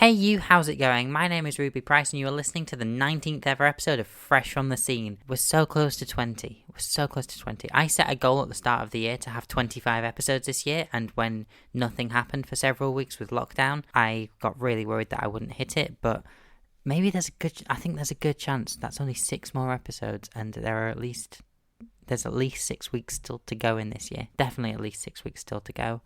Hey you, how's it going? My name is Ruby Price and you are listening to the 19th ever episode of Fresh from the Scene. We're so close to 20. We're so close to 20. I set a goal at the start of the year to have 25 episodes this year, and when nothing happened for several weeks with lockdown, I got really worried that I wouldn't hit it, but maybe I think there's a good chance. That's only 6 more episodes and there's at least 6 weeks still to go in this year. Definitely at least 6 weeks still to go.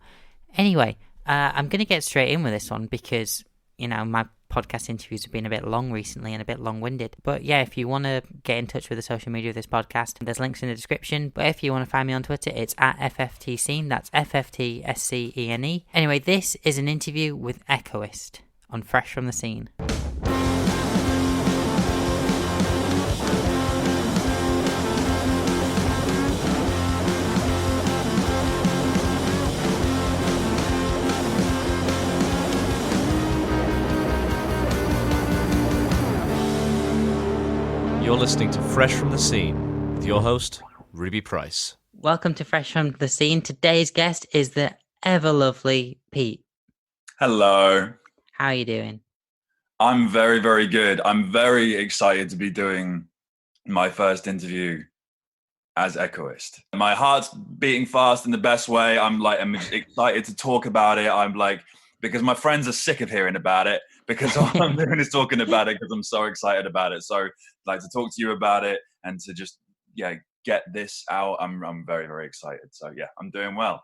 Anyway, I'm going to get straight in with this one because my podcast interviews have been a bit long recently and a bit long-winded. But yeah, if you want to get in touch with the social media of this podcast, there's links in the description. But if you want to find me on Twitter, it's at FFTScene. That's FFTSCENE. Anyway, this is an interview with Echoist on Fresh from the Scene. You're listening to Fresh from the Scene with your host, Ruby Price. Welcome to Fresh from the Scene. Today's guest is the ever lovely Pete. Hello. How are you doing? I'm very, very good. I'm very excited to be doing my first interview as Echoist. My heart's beating fast in the best way. I'm excited to talk about it. Because my friends are sick of hearing about it, because all I'm doing is talking about it because I'm so excited about it. So I'd like to talk to you about it and to just, get this out. I'm very, very excited. So yeah, I'm doing well.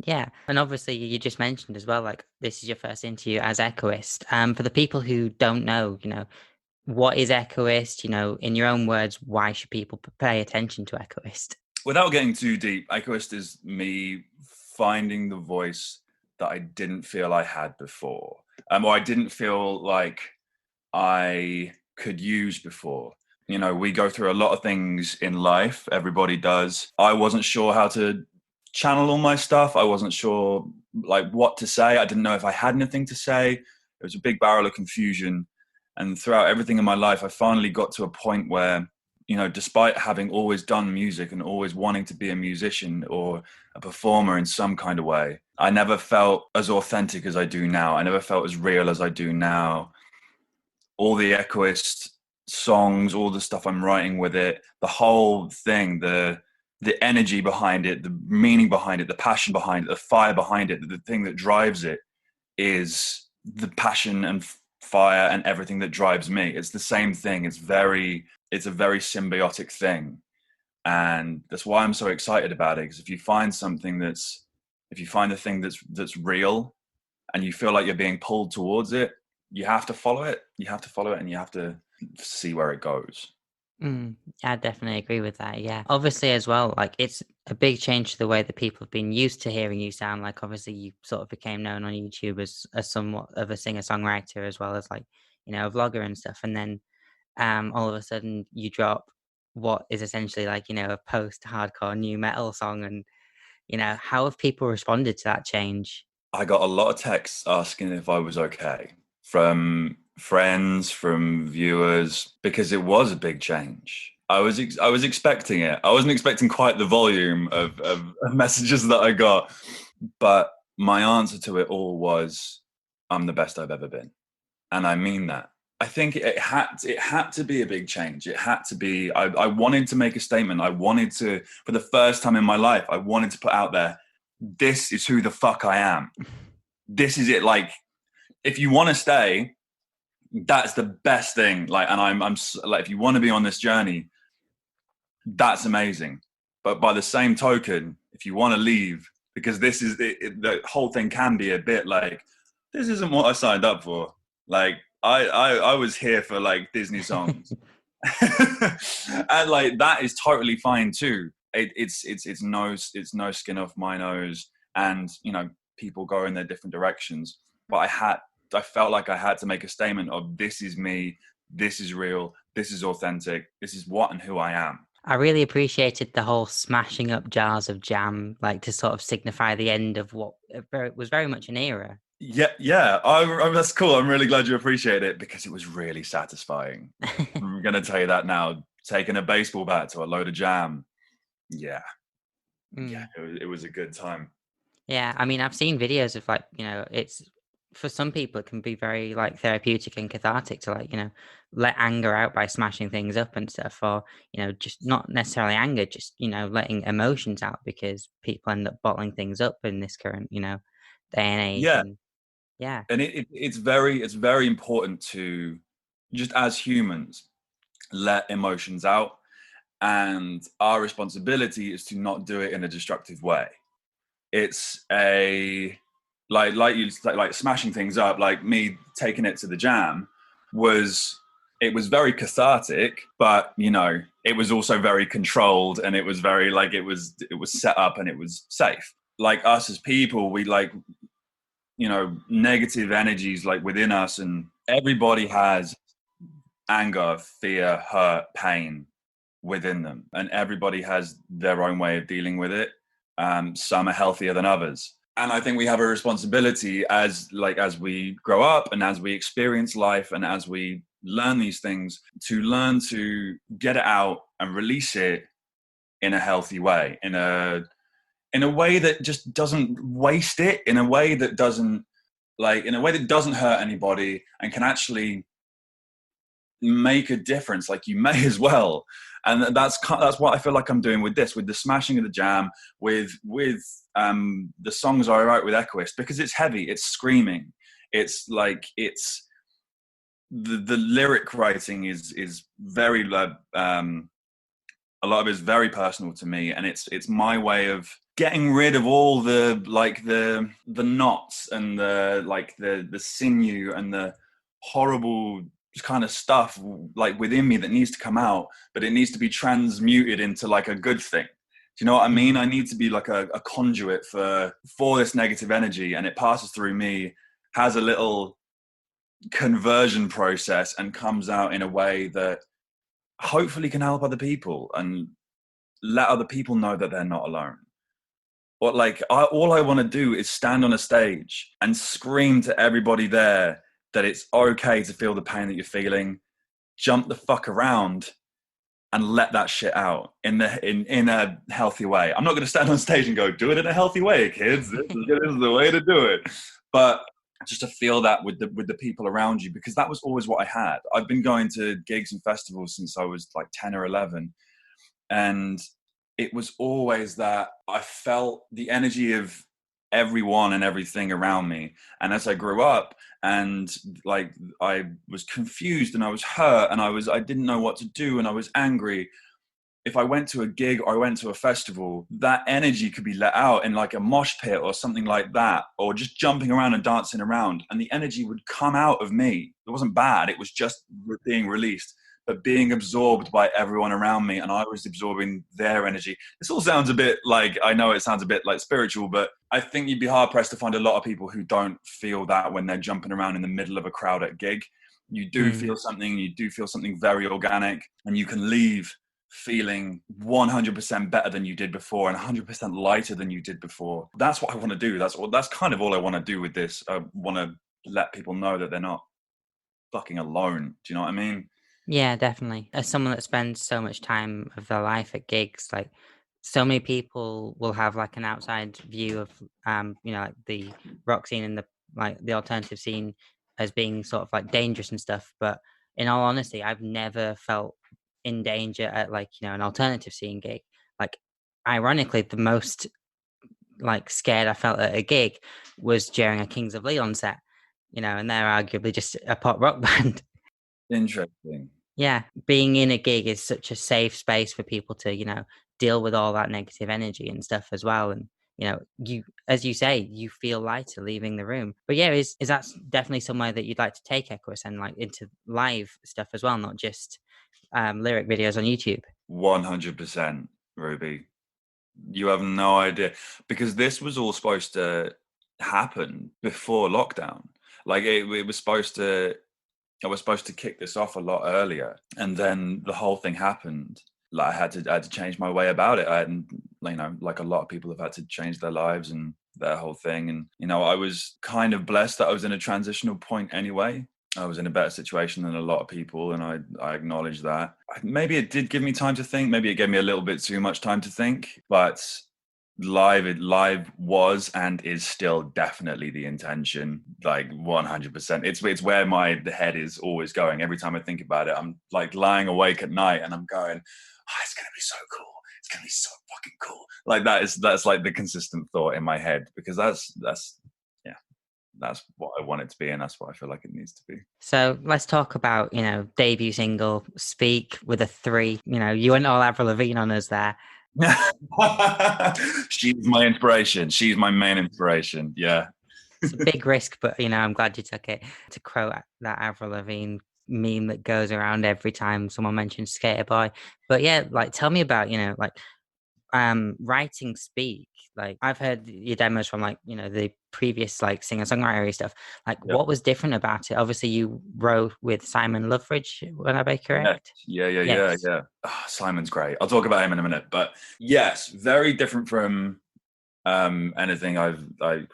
Yeah, and obviously you just mentioned as well, like this is your first interview as Echoist. For the people who don't know, what is Echoist? In your own words, why should people pay attention to Echoist? Without getting too deep, Echoist is me finding the voice that I didn't feel I had before, or I didn't feel like I could use before. We go through a lot of things in life. Everybody does. I wasn't sure how to channel all my stuff. I wasn't sure what to say. I didn't know if I had anything to say. It was a big barrel of confusion. And throughout everything in my life, I finally got to a point where, despite having always done music and always wanting to be a musician or a performer in some kind of way, I never felt as authentic as I do now. I never felt as real as I do now. All the Echoist songs, all the stuff I'm writing with it, the whole thing, the energy behind it, the meaning behind it, the passion behind it, the fire behind it, the thing that drives it is the passion and fire and everything that drives me. It's the same thing. It's a very symbiotic thing. And that's why I'm so excited about it. Because if you find the thing that's real and you feel like you're being pulled towards it, you have to follow it. You have to follow it and you have to see where it goes. I definitely agree with that. Yeah. Obviously as well, it's a big change to the way that people have been used to hearing you sound. Like obviously you sort of became known on YouTube as somewhat of a singer-songwriter as well as a vlogger and stuff. And then all of a sudden you drop what is essentially a post-hardcore new metal song. And, how have people responded to that change? I got a lot of texts asking if I was okay from friends, from viewers, because it was a big change. I was expecting it. I wasn't expecting quite the volume of messages that I got, but my answer to it all was, I'm the best I've ever been. And I mean that. I think it had to be a big change. It had to be, I wanted to make a statement. I wanted to, for the first time in my life, I wanted to put out there, this is who the fuck I am. This is it. If you want to stay, that's the best thing. And I'm if you want to be on this journey, that's amazing. But by the same token, if you want to leave, because this is the whole thing can be a bit this isn't what I signed up for. I was here for Disney songs. And that is totally fine too. It's no skin off my nose, and people go in their different directions. But I felt like I had to make a statement of, this is me, this is real, this is authentic, this is what and who I am. I really appreciated the whole smashing up jars of jam, to sort of signify the end of what was very much an era. Yeah. That's cool. I'm really glad you appreciate it, because it was really satisfying. I'm going to tell you that now. Taking a baseball bat to a load of jam. Yeah. Yeah, it was a good time. Yeah, I mean, I've seen videos of it's for some people it can be very like therapeutic and cathartic to like, let anger out by smashing things up and stuff, or just not necessarily anger, just letting emotions out, because people end up bottling things up in this current day and age. Yeah, And yeah. and it's very important to, just as humans, let emotions out, and our responsibility is to not do it in a destructive way. It's a like smashing things up, like me taking it to the jam was, it was very cathartic, but it was also very controlled, and it was very like it was set up and it was safe. Like us as people, we like negative energies like within us, and everybody has anger, fear, hurt, pain within them, and everybody has their own way of dealing with it. Some are healthier than others, and I think we have a responsibility as we grow up and as we experience life and as we learn these things, to learn to get it out and release it in a healthy way, in a way that just doesn't waste it, in a way that doesn't hurt anybody, and can actually make a difference. Like, you may as well. And that's what I feel like I'm doing with the smashing of the jam, with the songs I write with Echoist, because it's heavy, it's screaming, it's like, it's the lyric writing is very a lot of it is very personal to me, and it's my way of getting rid of all the knots and the sinew and the horrible kind of stuff like within me that needs to come out, but it needs to be transmuted into like a good thing. Do you know what I mean? I need to be like a conduit for this negative energy, and it passes through me, has a little conversion process, and comes out in a way that hopefully can help other people and let other people know that they're not alone. But all I want to do is stand on a stage and scream to everybody there that it's okay to feel the pain that you're feeling, jump the fuck around, and let that shit out in a healthy way. I'm not going to stand on stage and go, do it in a healthy way, kids. This is the way to do it. But just to feel that with the people around you, because that was always what I had. I've been going to gigs and festivals since I was like 10 or 11. And it was always that I felt the energy of everyone and everything around me. And as I grew up, and like I was confused and I was hurt and I didn't know what to do and I was angry, if I went to a gig or I went to a festival, that energy could be let out in like a mosh pit or something like that, or just jumping around and dancing around, and the energy would come out of me. It wasn't bad, it was just being released, but being absorbed by everyone around me, and I was absorbing their energy. This all sounds a bit like, I know it sounds a bit like spiritual, but I think you'd be hard pressed to find a lot of people who don't feel that when they're jumping around in the middle of a crowd at a gig. You do feel something very organic, and you can leave feeling 100% better than you did before and 100% lighter than you did before. That's what I want to do. That's kind of all I want to do with this. I want to let people know that they're not fucking alone. Do you know what I mean? Yeah, definitely. As someone that spends so much time of their life at gigs, like so many people will have like an outside view of like the rock scene and the alternative scene as being sort of like dangerous and stuff. But in all honesty, I've never felt in danger at like, an alternative scene gig. Like, ironically, the most like scared I felt at a gig was during a Kings of Leon set, and they're arguably just a pop rock band. Interesting. Yeah, being in a gig is such a safe space for people to, deal with all that negative energy and stuff as well. And, you, as you say, you feel lighter leaving the room. But yeah, is that definitely somewhere that you'd like to take Echoist and like into live stuff as well, not just lyric videos on YouTube? 100%, Ruby. You have no idea, because this was all supposed to happen before lockdown. Like it was supposed to, I was supposed to kick this off a lot earlier, and then the whole thing happened. Like I had to change my way about it. I hadn't, like a lot of people have had to change their lives and their whole thing. And I was kind of blessed that I was in a transitional point anyway. I was in a better situation than a lot of people, and I acknowledge that. Maybe it did give me time to think. Maybe it gave me a little bit too much time to think, but live was and is still definitely the intention, like 100%. It's where my head is always going. Every time I think about it, I'm like lying awake at night and I'm going, oh, it's gonna be so cool, it's gonna be so fucking cool. Like that's like the consistent thought in my head, because that's yeah, that's what I want it to be, and that's what I feel like it needs to be. So let's talk about, debut single, Speak with a 3. You went all Avril Lavigne on us there. She's my inspiration. She's my main inspiration. Yeah. It's a big risk, but, I'm glad you took it. To quote that Avril Lavigne meme that goes around every time someone mentions Skater Boy. But yeah, like, tell me about, writing Speak. Like, I've heard your demos from, like, the previous, like, singer-songwriter stuff. Like, Yep. what was different about it? Obviously you wrote with Simon Loveridge, would I be correct? Yeah. Yes. Oh, Simon's great. I'll talk about him in a minute, but yes, very different from anything I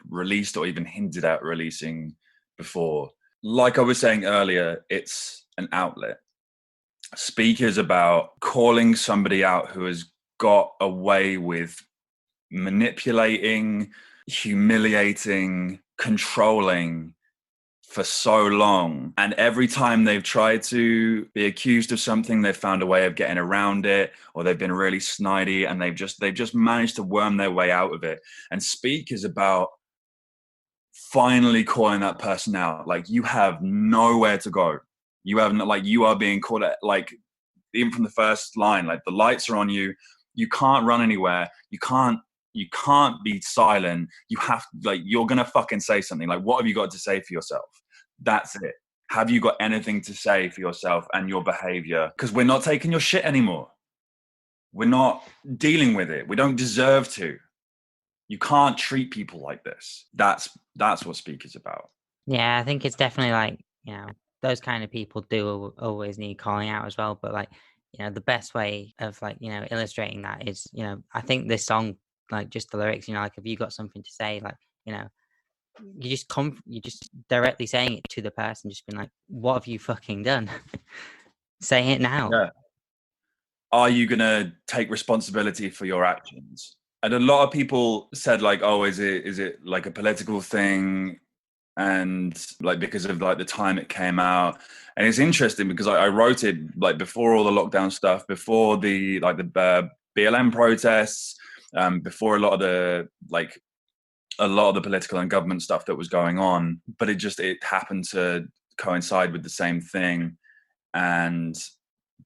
released or even hinted at releasing before. Like I was saying earlier, it's an outlet. Speak is about calling somebody out who has got away with manipulating, humiliating, controlling for so long. And every time they've tried to be accused of something, they've found a way of getting around it, or they've been really snidey and they've just managed to worm their way out of it. And Speak is about finally calling that person out. Like, you have nowhere to go. You have like, you are being called at, like, even from the first line, like, the lights are on you. You can't run anywhere. You can't be silent. You have, like, you're gonna fucking say something. Like, what have you got to say for yourself? That's it. Have you got anything to say for yourself and your behavior? Because we're not taking your shit anymore. We're not dealing with it. We don't deserve to. You can't treat people like this. That's what Speak is about. Yeah, I think it's definitely like, those kind of people do always need calling out as well. But like, the best way of like, illustrating that is, I think this song, like just the lyrics, like if you got something to say, like, you just directly saying it to the person, just being like, what have you fucking done? Say it now. Yeah. Are you gonna take responsibility for your actions? And a lot of people said, like, oh, is it like a political thing? And like, because of like the time it came out. And it's interesting because I wrote it like before all the lockdown stuff, before the BLM protests, before a lot of the political and government stuff that was going on. But it happened to coincide with the same thing, and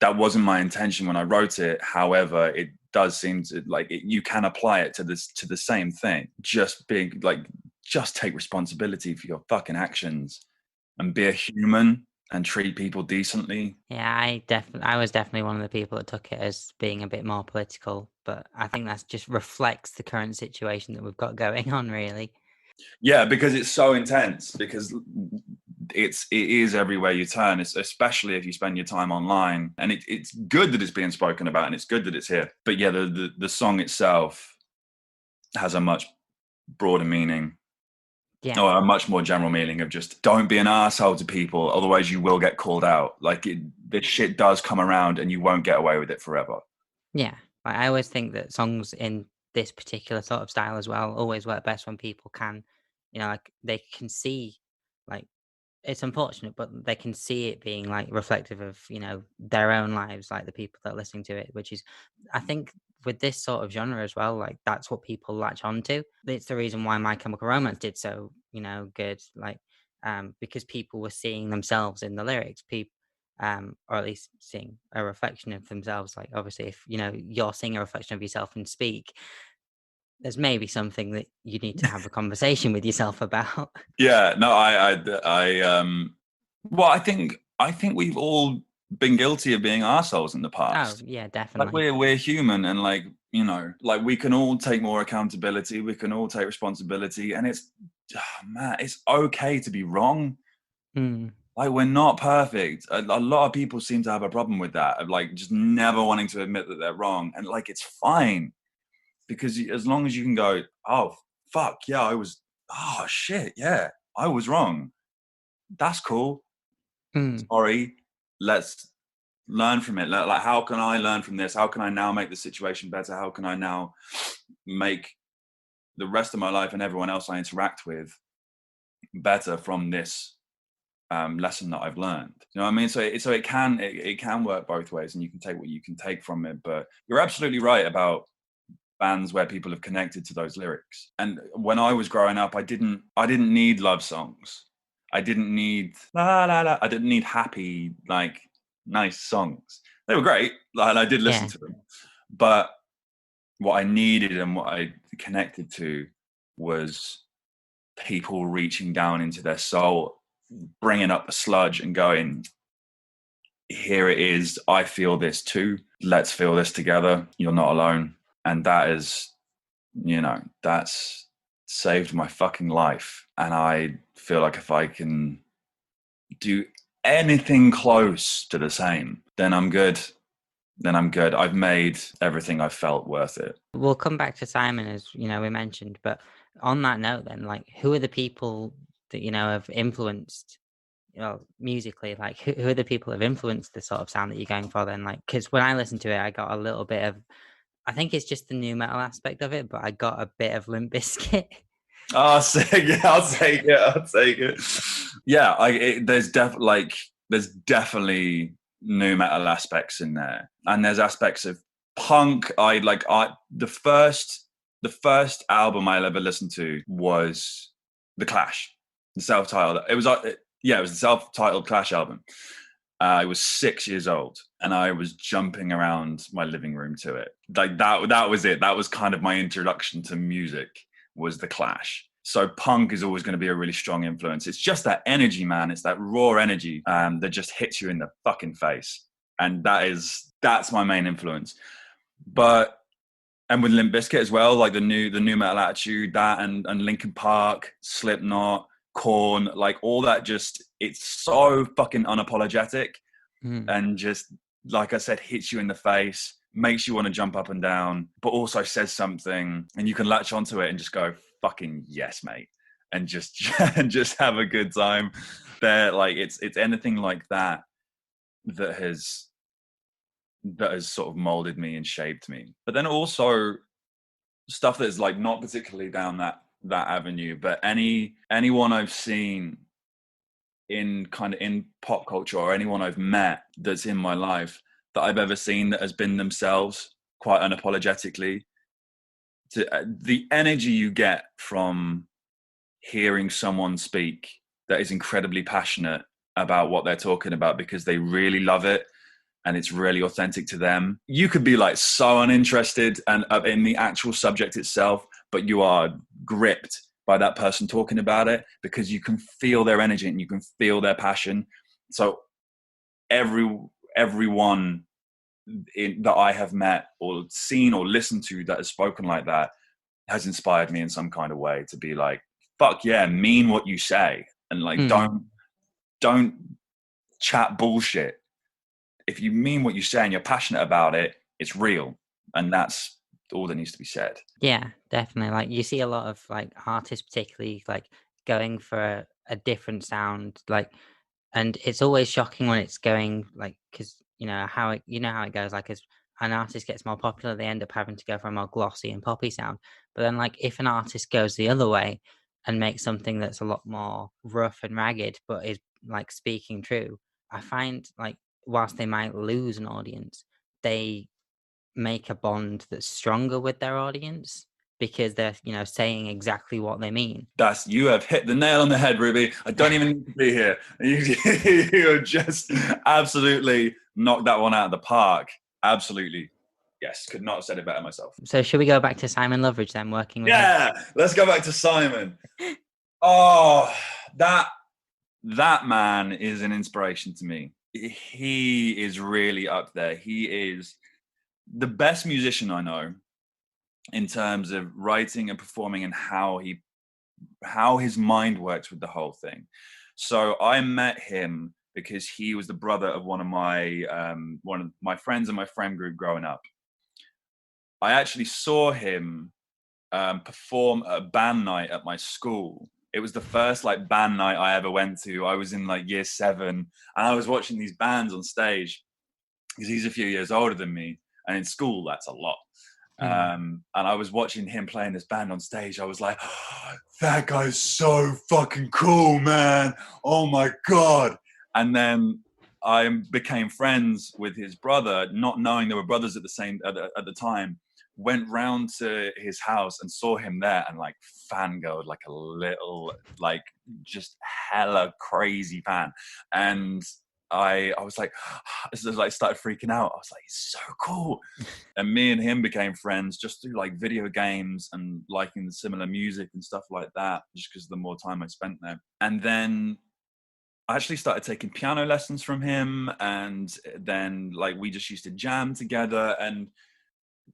that wasn't my intention when I wrote it. However, it does seem to, like, you can apply it to the same thing. Just take responsibility for your fucking actions and be a human and treat people decently. Yeah, I was definitely one of the people that took it as being a bit more political, but I think that just reflects the current situation that we've got going on, really. Yeah, because it's so intense, because it is everywhere you turn. It's especially if you spend your time online, and it's good that it's being spoken about and it's good that it's here. But yeah, the song itself has a much broader meaning. Yeah. Or a much more general meaning of just don't be an asshole to people, otherwise you will get called out. Like, this shit does come around and you won't get away with it forever. Yeah. I always think that songs in this particular sort of style as well always work best when people can, like they can see, like, it's unfortunate, but they can see it being like reflective of, their own lives, like the people that are listening to it, which is, I think with this sort of genre as well, like that's what people latch onto. It's the reason why My Chemical Romance did so, good, like, because people were seeing themselves in the lyrics, people, or at least seeing a reflection of themselves. Like, obviously, if, you're seeing a reflection of yourself and Speak, there's maybe something that you need to have a conversation with yourself about. Yeah, no, well, I think we've all been guilty of being assholes in the Oh, past. yeah, Like, definitely. we're human, and like, like, we can all take more accountability, we can all take responsibility, and it's, man, it's okay to be wrong. Mm. Like, we're not perfect. A lot of people seem to have a problem with that, of like just never wanting to admit that they're wrong, and like, it's fine, because as long as you can go, oh fuck yeah, oh shit yeah, I was wrong. That's cool. Mm. Sorry, let's learn from it. Like, how can I learn from this? How can I now make the situation better? How can I now make the rest of my life and everyone else I interact with better from this lesson that I've learned. You know what I mean? So it can work both ways, and you can take what you can take from it. But you're absolutely right about bands where people have connected to those lyrics. And when I was growing up, I didn't need love songs. I didn't need la la la. I didn't need happy, like, nice songs. They were great, like, and I did listen to them. But what I needed and what I connected to was people reaching down into their soul, bringing up the sludge and going, here it is. I feel this too. Let's feel this together. You're not alone. And that is, you know, that's saved my fucking life. And I feel like if I can do anything close to the same, then I'm good. I've made everything I've felt worth it. We'll come back to Simon, as you know, we mentioned, but on that note then, like, who are the people that, you know, have influenced, you know, musically, like who are the people that have influenced the sort of sound that you're going for then? Like, because when I listened to it, I got a little bit of, I think it's just the new metal aspect of it, but I got a bit of Limp Bizkit. Oh, yeah, I'll take it. Yeah, there's definitely new metal aspects in there, and there's aspects of punk. The first album I'll ever listen to was The Clash, the self-titled. It was the self-titled Clash album. I was 6 years old, and I was jumping around my living room to it. Like that was it. That was kind of my introduction to music, was The Clash. So punk is always going to be a really strong influence. It's just that energy, man. It's that raw energy that just hits you in the fucking face. And that's my main influence. And with Limp Bizkit as well, like the new metal attitude, that and Linkin Park, Slipknot, Korn, like all that, just, it's so fucking unapologetic and just, like I said, hits you in the face, makes you want to jump up and down, but also says something, and you can latch onto it and just go, fucking yes, mate, and just have a good time there. Like it's anything like that has sort of molded me and shaped me. But then also stuff that's like not particularly down that avenue, but anyone I've seen in pop culture, or anyone I've met that's in my life that I've ever seen that has been themselves quite unapologetically, the energy you get from hearing someone speak that is incredibly passionate about what they're talking about because they really love it and it's really authentic to them. You could be like so uninterested and in the actual subject itself, but you are gripped by that person talking about it because you can feel their energy and you can feel their passion. So everyone that I have met or seen or listened to that has spoken like that has inspired me in some kind of way to be like, fuck yeah, mean what you say, and like don't chat bullshit. If you mean what you say and you're passionate about it, it's real, and that's all that needs to be said. Yeah, definitely. Like you see a lot of like artists, particularly like going for a different sound, like, and it's always shocking when it's going like, because you know how it goes. Like as an artist gets more popular, they end up having to go for a more glossy and poppy sound. But then, like if an artist goes the other way and makes something that's a lot more rough and ragged, but is like speaking true, I find like whilst they might lose an audience, they make a bond that's stronger with their audience because they're, you know, saying exactly what they mean. You have hit the nail on the head, Ruby. I don't even need to be here. You just absolutely knocked that one out of the park. Absolutely. Yes, could not have said it better myself. So should we go back to Simon Loveridge then, working with him? Yeah, let's go back to Simon. Oh, that man is an inspiration to me. He is really up there. He is the best musician I know in terms of writing and performing and how his mind works with the whole thing. So I met him because he was the brother of one of my friends in my friend group growing up. I actually saw him perform a band night at my school. It was the first like band night I ever went to. I was in like year 7, and I was watching these bands on stage because he's a few years older than me, and in school that's a lot. And I was watching him playing this band on stage. I was like, oh, that guy's so fucking cool, man. Oh my God. And then I became friends with his brother, not knowing they were brothers at the time. Went round to his house and saw him there, and like fangirled like a little, like just hella crazy fan. And I was like, started freaking out. I was like, he's so cool. And me and him became friends just through like video games and liking the similar music and stuff like that, just because of the more time I spent there. And then I actually started taking piano lessons from him, and then like we just used to jam together. And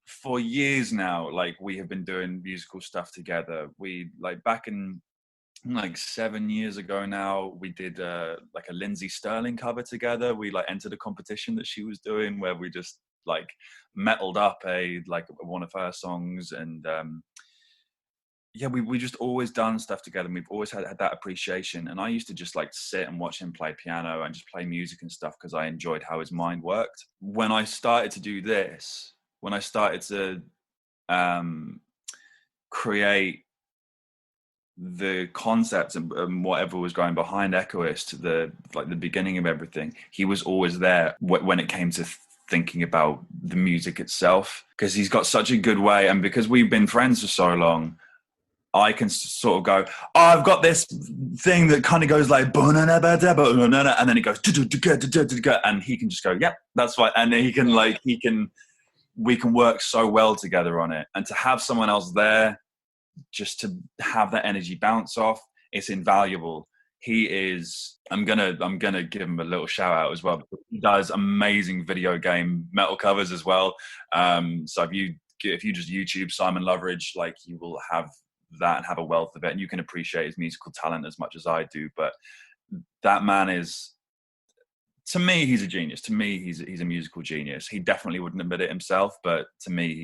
for years now, like we have been doing musical stuff together. We like back in like 7 years ago now, we did like a Lindsay Sterling cover together. We like entered a competition that she was doing where we just like metaled up one of her songs. And yeah, we just always done stuff together, and we've always had that appreciation. And I used to just like sit and watch him play piano and just play music and stuff because I enjoyed how his mind worked. When I started to do this, when I started to create the concepts and whatever was going behind Echoist, the beginning of everything, he was always there when it came to thinking about the music itself, because he's got such a good way. And because we've been friends for so long, I can sort of go, oh, I've got this thing that kind of goes like, and then it goes, and he can just go, yep, that's fine. And he can we can work so well together on it. And to have someone else there, just to have that energy bounce off, it's invaluable. He is, I'm gonna give him a little shout out as well, because he does amazing video game metal covers as well. So if you just YouTube Simon Loveridge, like you will have that and have a wealth of it, and you can appreciate his musical talent as much as I do. But that man is, to me, he's a genius. To me, he's a musical genius. He definitely wouldn't admit it himself, but to me,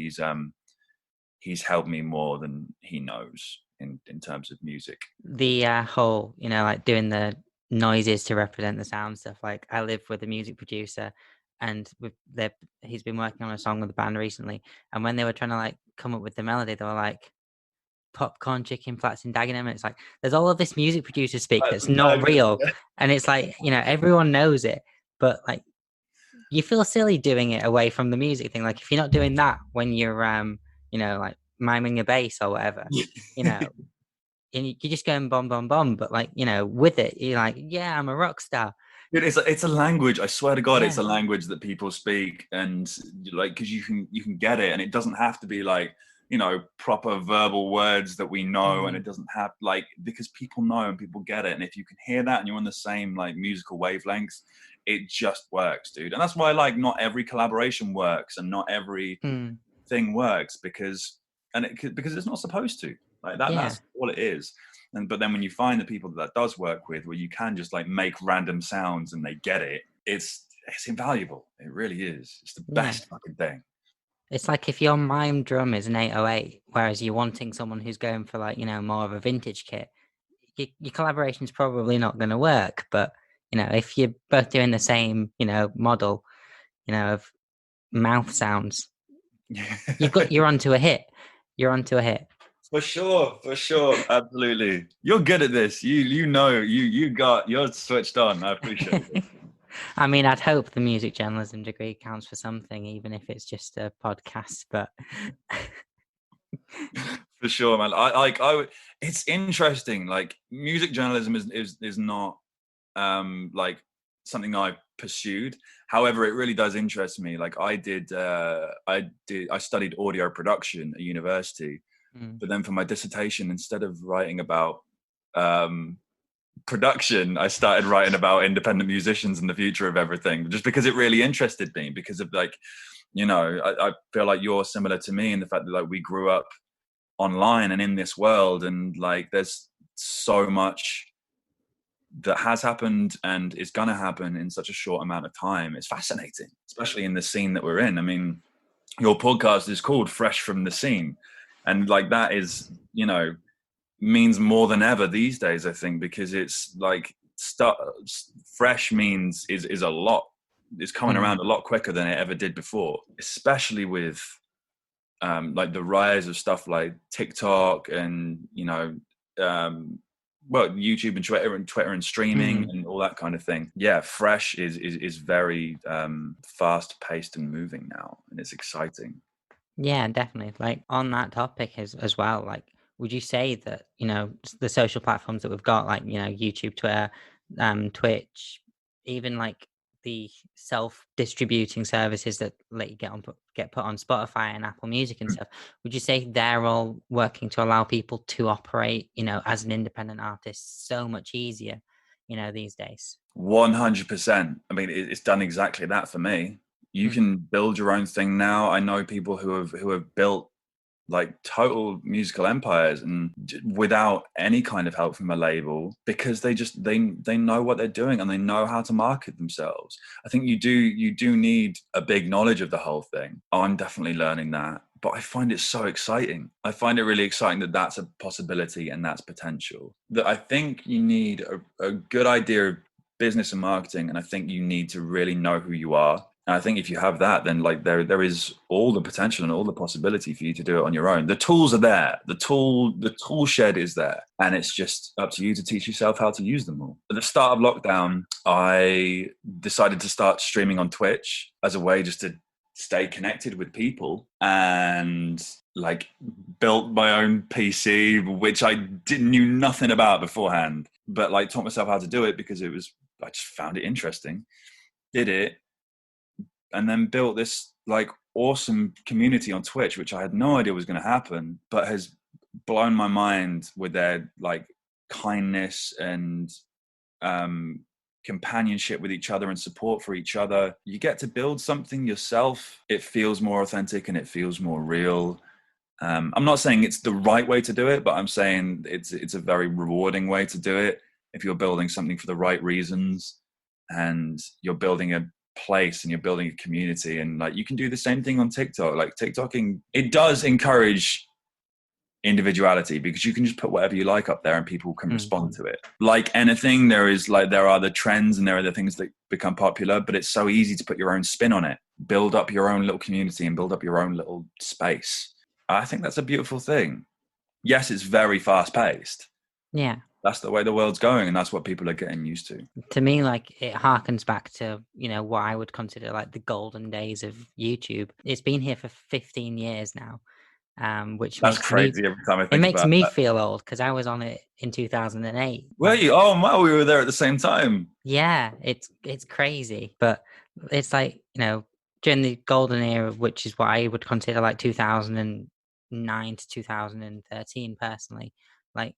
he's helped me more than he knows in terms of music. The whole, like doing the noises to represent the sound stuff. Like I live with a music producer, and he's been working on a song with the band recently. And when they were trying to like come up with the melody, they were like, popcorn chicken flats in Dagenham. And it's like, there's all of this music producer speak that's not real. And it's like, everyone knows it, but like, you feel silly doing it away from the music thing. Like if you're not doing that when you're, like miming a bass or whatever, and you're just going bomb, bomb, bomb. But like, with it, you're like, yeah, I'm a rock star. Dude, it's a language. I swear to God, It's a language that people speak, and like, because you can get it, and it doesn't have to be like, proper verbal words that we know, and it doesn't have like, because people know and people get it. And if you can hear that and you're on the same like musical wavelengths, it just works, dude. And that's why like not every collaboration works and not every thing works, because it's not supposed to, like that. That's all it is. But then when you find the people that does work with, where you can just like make random sounds and they get it, it's invaluable. It really is. It's the best fucking thing. It's like if your mime drum is an 808, whereas you're wanting someone who's going for like, more of a vintage kit, your collaboration's probably not going to work. But, if you're both doing the same, model, of mouth sounds, you're onto a hit. You're onto a hit. For sure. Absolutely. You're good at this. You're switched on. I appreciate it. I mean, I'd hope the music journalism degree counts for something, even if it's just a podcast. But for sure, man. It's interesting. Like music journalism is not like something I pursued. However, it really does interest me. Like I studied audio production at university, but then for my dissertation, instead of writing about production, I started writing about independent musicians and the future of everything, just because it really interested me, because of like, I feel like you're similar to me in the fact that like we grew up online and in this world, and like there's so much that has happened and is going to happen in such a short amount of time. It's fascinating, especially in the scene that we're in. I mean, your podcast is called Fresh from the Scene, and like that is, means more than ever these days, I think, because it's like fresh means is a lot. It's coming around a lot quicker than it ever did before, especially with like the rise of stuff like TikTok and YouTube and Twitter and streaming and all that kind of thing. Yeah, Fresh is very fast paced and moving now, and it's exciting. Yeah, definitely. Like on that topic as well, like would you say that, the social platforms that we've got, like, YouTube, Twitter, Twitch, even like the self-distributing services that let you get put on Spotify and Apple Music and stuff, would you say they're all working to allow people to operate, as an independent artist so much easier, these days? 100%. I mean, it's done exactly that for me. You can build your own thing now. I know people who have built like total musical empires and without any kind of help from a label, because they know what they're doing and they know how to market themselves. I think you do need a big knowledge of the whole thing. I'm definitely learning that, but I find it so exciting. I find it really exciting that that's a possibility and that's potential. That I think you need a good idea of business and marketing, and I think you need to really know who you are. And I think if you have that, then like there is all the potential and all the possibility for you to do it on your own. The tools are there. The tool shed is there, and it's just up to you to teach yourself how to use them all. At the start of lockdown, I decided to start streaming on Twitch as a way just to stay connected with people, and like built my own PC, which I knew nothing about beforehand, but like taught myself how to do it because I just found it interesting, did it, and then built this like awesome community on Twitch, which I had no idea was going to happen, but has blown my mind with their like kindness and companionship with each other and support for each other. You get to build something yourself. It feels more authentic and it feels more real. I'm not saying it's the right way to do it, but I'm saying it's a very rewarding way to do it if you're building something for the right reasons and you're building a place and you're building a community. And like you can do the same thing on TikTok. Like TikToking, it does encourage individuality because you can just put whatever you like up there and people can respond to it. Like anything, there are the trends and there are the things that become popular, but it's so easy to put your own spin on it, build up your own little community and build up your own little space. I think that's a beautiful thing. Yes, it's very fast paced. Yeah. That's the way the world's going, and that's what people are getting used to. To me, like it harkens back to, what I would consider like the golden days of YouTube. It's been here for 15 years now, which That's makes crazy me, every time I it think makes about me that. feel old because I was on it in 2008. Were you? Oh, wow, we were there at the same time. Yeah, it's crazy, but it's like, during the golden era, which is what I would consider like 2009 to 2013 personally, like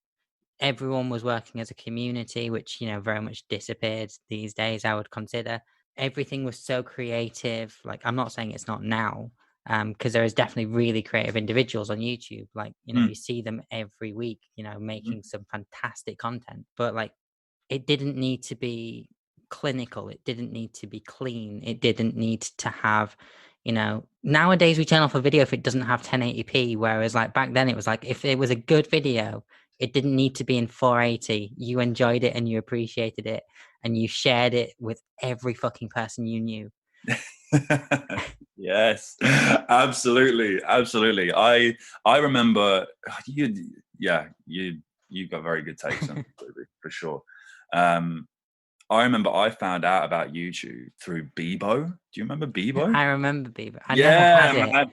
everyone was working as a community, which, very much disappeared these days, I would consider. Everything was so creative. Like, I'm not saying it's not now, because there is definitely really creative individuals on YouTube. Like, you see them every week, making some fantastic content. But like, it didn't need to be clinical. It didn't need to be clean. It didn't need to have, nowadays we turn off a video if it doesn't have 1080p. Whereas like back then it was like, if it was a good video, it didn't need to be in 480. You enjoyed it and you appreciated it and you shared it with every fucking person you knew. Yes, absolutely. I remember you've got very good takes on it, for sure. I remember I found out about YouTube through Bebo. Do you remember Bebo? I remember Bieber. I never Yeah, had it. man.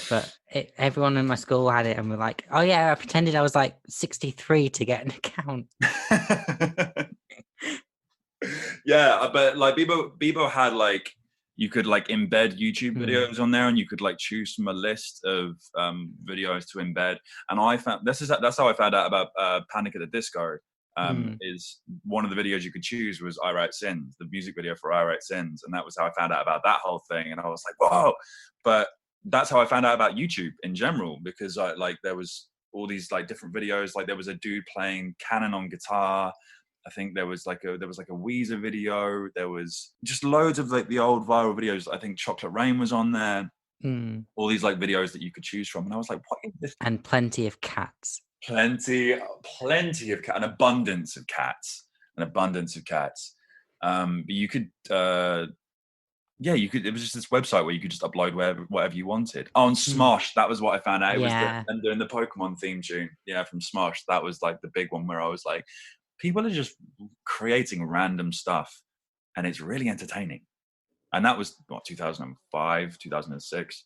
But everyone in my school had it and were like, oh yeah, I pretended I was like 63 to get an account. Yeah, but like Bebo had like, you could like embed YouTube videos on there and you could like choose from a list of videos to embed. And I found that's how I found out about Panic at the Disco. Is one of the videos you could choose was I Write Sins, the music video for I Write Sins. And that was how I found out about that whole thing. And I was like, whoa. But that's how I found out about YouTube in general, because there was all these like different videos. Like there was a dude playing canon on guitar. I think there was like a Weezer video. There was just loads of like the old viral videos. I think Chocolate Rain was on there. All these like videos that you could choose from. And I was like, what is this? And plenty of cats. Plenty of an abundance of cats. But you could yeah, you could. It was just this website where you could just upload whatever you wanted. Oh, and Smosh, that was what I found out. It was Yeah. them doing the Pokemon theme tune. Yeah, from Smosh. That was like the big one where I was like, people are just creating random stuff, and it's really entertaining. And that was what 2005, 2006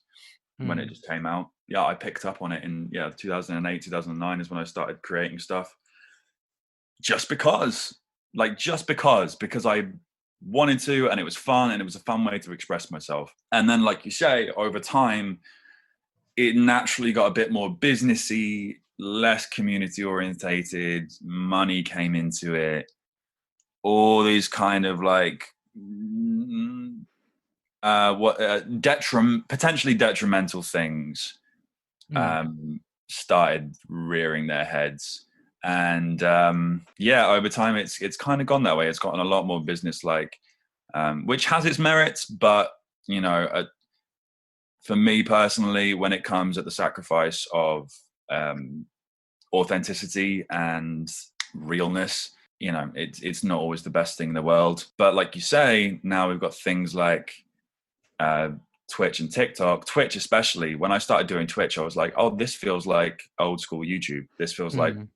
when it Mm. just came out. Yeah, I picked up on it in 2008, 2009 is when I started creating stuff. Just because, because I wanted to, and it was fun, and it was a fun way to express myself. And then, like you say, over time, it naturally got a bit more businessy, less community orientated. Money came into it. All these kind of like potentially detrimental things Mm. started rearing their heads. And over time, it's kind of gone that way. It's gotten a lot more business like, which has its merits, but you know, for me personally, when it comes at the sacrifice of authenticity and realness, you know, it's not always the best thing in the world. But like you say, now we've got things like Twitch and TikTok. Twitch especially, when I started doing Twitch, I was like, oh, this feels like old school YouTube. This feels like Mm.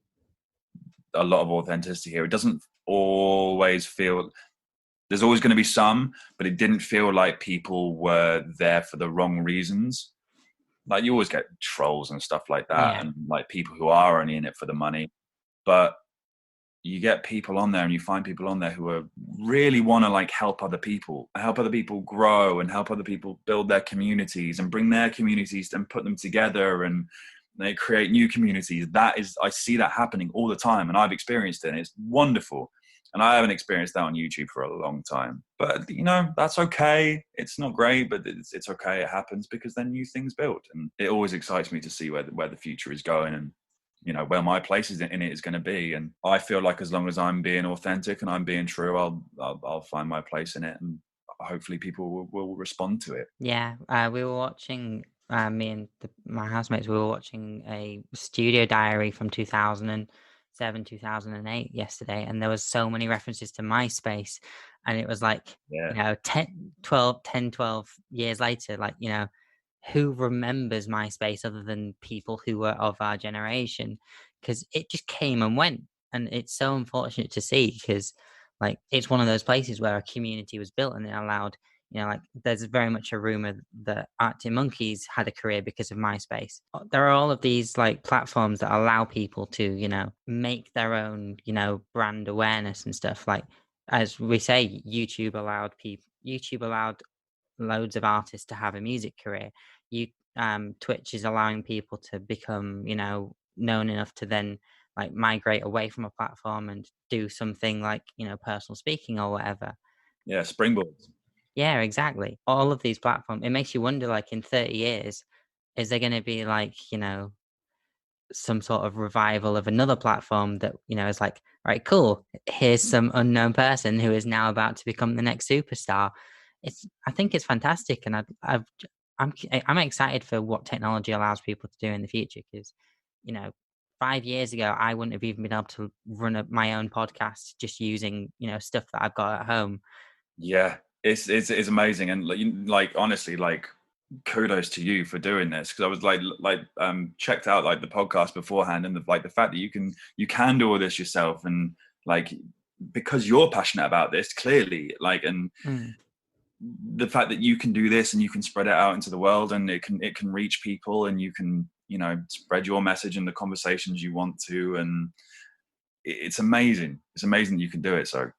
a lot of authenticity here. It doesn't always feel, there's always going to be some, but it didn't feel like people were there for the wrong reasons. Like you always get trolls and stuff like that, Yeah. and like people who are only in it for the money. But you get people on there, and you find people on there who are really want to like help other people grow, and help other people build their communities and bring their communities and put them together, and they create new communities. I see that happening all the time, and I've experienced it, and it's wonderful. And I haven't experienced that on YouTube for a long time, but you know, that's okay. It's not great, but it's okay. It happens because then new things build, and it always excites me to see where the future is going, and you know, where my place in it is going to be. And I feel like as long as I'm being authentic and I'm being true, I'll find my place in it, and hopefully people will respond to it. Yeah, we were watching, me and my housemates, we were watching a studio diary from 2007, 2008 yesterday, and there was so many references to MySpace, and it was like, Yeah. 12 years later, like, who remembers MySpace other than people who were of our generation? Because it just came and went, and it's so unfortunate to see, because like it's one of those places where a community was built, and it allowed, like there's very much a rumor that Arctic Monkeys had a career because of MySpace. There are all of these like platforms that allow people to, make their own, brand awareness and stuff. Like, as we say, YouTube allowed loads of artists to have a music career. You Twitch is allowing people to become, known enough to then like migrate away from a platform and do something like, personal speaking or whatever. Yeah, springboards. Yeah, exactly. All of these platforms, it makes you wonder, like in 30 years, is there going to be like, some sort of revival of another platform that, is like, all right, cool. Here's some unknown person who is now about to become the next superstar. I think it's fantastic. And I'm excited for what technology allows people to do in the future. Cause, 5 years ago, I wouldn't have even been able to run my own podcast just using, stuff that I've got at home. Yeah, it's amazing, and like honestly, like kudos to you for doing this, because I was checked out like the podcast beforehand, and the fact that you can do all this yourself, and like because you're passionate about this clearly, like, and Mm. the fact that you can do this and you can spread it out into the world, and it can reach people, and you can spread your message and the conversations you want to, and it's amazing. It's amazing that you can do it. So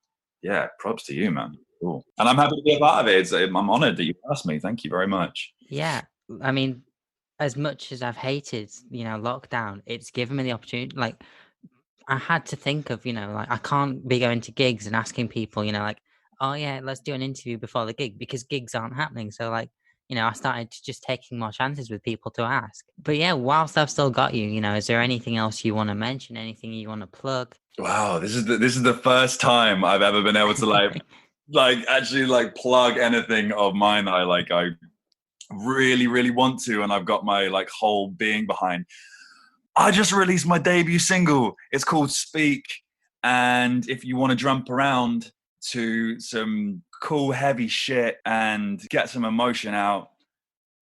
yeah, props to you, man. Cool. And I'm happy to be a part of it. I'm honored that you asked me. Thank you very much. Yeah. I mean, as much as I've hated, lockdown, it's given me the opportunity. Like, I had to think of, like, I can't be going to gigs and asking people, like, oh yeah, let's do an interview before the gig, because gigs aren't happening. So like, I started just taking more chances with people to ask. But yeah, whilst I've still got you, is there anything else you want to mention? Anything you want to plug? Wow, this is the first time I've ever been able to actually like plug anything of mine that I really, really want to, and I've got my like whole being behind. I just released my debut single. It's called Speak. And if you want to jump around to some cool, heavy shit and get some emotion out,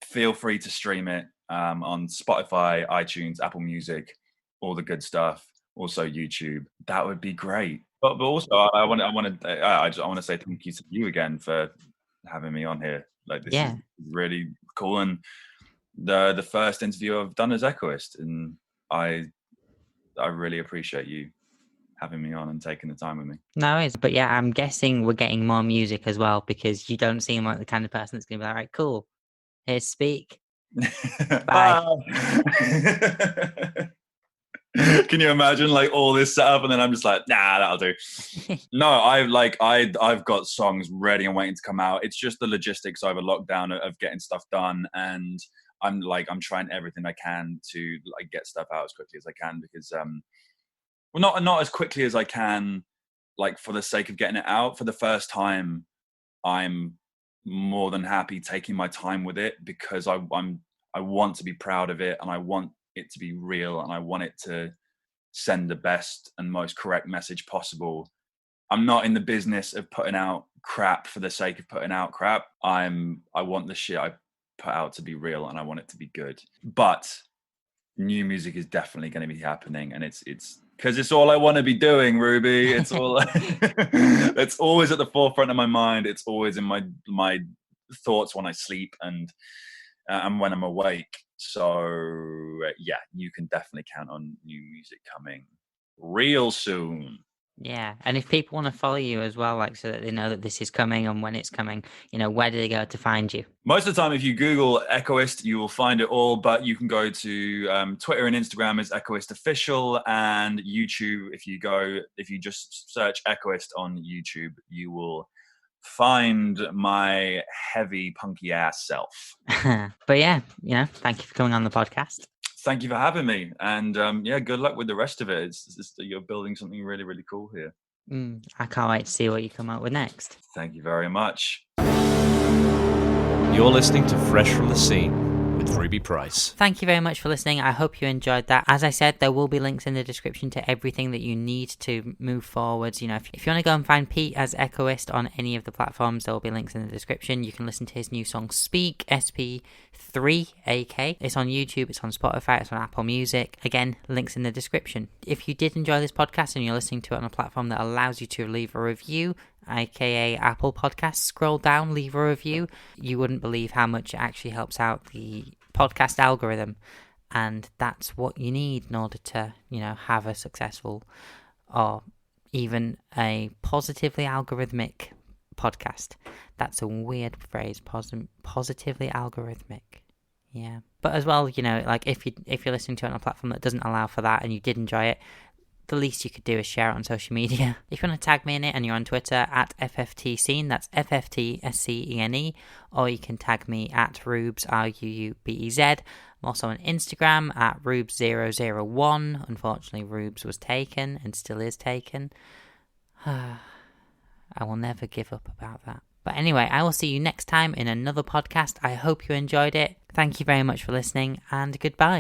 feel free to stream it on Spotify, iTunes, Apple Music, all the good stuff. Also YouTube. That would be great. But also, I want to say thank you to you again for having me on here. Like, this is really cool, and the first interview I've done as Echoist, and I really appreciate you having me on and taking the time with me. No, but yeah, I'm guessing we're getting more music as well, because you don't seem like the kind of person that's gonna be like, right, cool, here, speak. Bye. Can you imagine like all this setup and then I'm just like, nah, that'll do. No, I've got songs ready and waiting to come out. It's just the logistics over lockdown of getting stuff done, and I'm trying everything I can to like get stuff out as quickly as I can, because well, not as quickly as I can, like for the sake of getting it out. For the first time, I'm more than happy taking my time with it, because I want to be proud of it, and I want it to be real, and I want it to send the best and most correct message possible. I'm not in the business of putting out crap for the sake of putting out crap. I want the shit I put out to be real, and I want it to be good. But new music is definitely going to be happening, and it's because it's all I want to be doing, Ruby. It's all it's always at the forefront of my mind. It's always in my thoughts when I sleep and when I'm awake. So yeah, you can definitely count on new music coming real soon. Yeah, and if people want to follow you as well, like, so that they know that this is coming and when it's coming, where do they go to find you? Most of the time, if you Google Echoist, you will find it all, but you can go to Twitter and Instagram as Echoist Official, and YouTube, if you just search Echoist on YouTube, you will find my heavy, punky ass self. But yeah, thank you for coming on the podcast. Thank you for having me, and good luck with the rest of it. You're building something really, really cool here. I can't wait to see what you come up with next. Thank you very much. You're listening to Fresh from the Scene with Ruby Price. Thank you very much for listening. I hope you enjoyed that. As I said, there will be links in the description to everything that you need to move forwards. If you want to go and find Pete as Echoist on any of the platforms, there will be links in the description. You can listen to his new song Speak, SP3AK. It's on YouTube, it's on Spotify, it's on Apple Music. Again, links in the description. If you did enjoy this podcast and you're listening to it on a platform that allows you to leave a review, aka Apple Podcasts, scroll down, leave a review. You wouldn't believe how much it actually helps out the podcast algorithm, and that's what you need in order to have a successful or even a positively algorithmic podcast. That's a weird phrase, positively algorithmic. Yeah, but as well, like if you're listening to it on a platform that doesn't allow for that and you did enjoy it, the least you could do is share it on social media. If you want to tag me in it and you're on Twitter at FFTScene, that's FFTSCENE, or you can tag me at Rubes, RUUBEZ. I'm also on Instagram at Rubes001. Unfortunately, Rubes was taken and still is taken. I will never give up about that. But anyway, I will see you next time in another podcast. I hope you enjoyed it. Thank you very much for listening, and goodbye.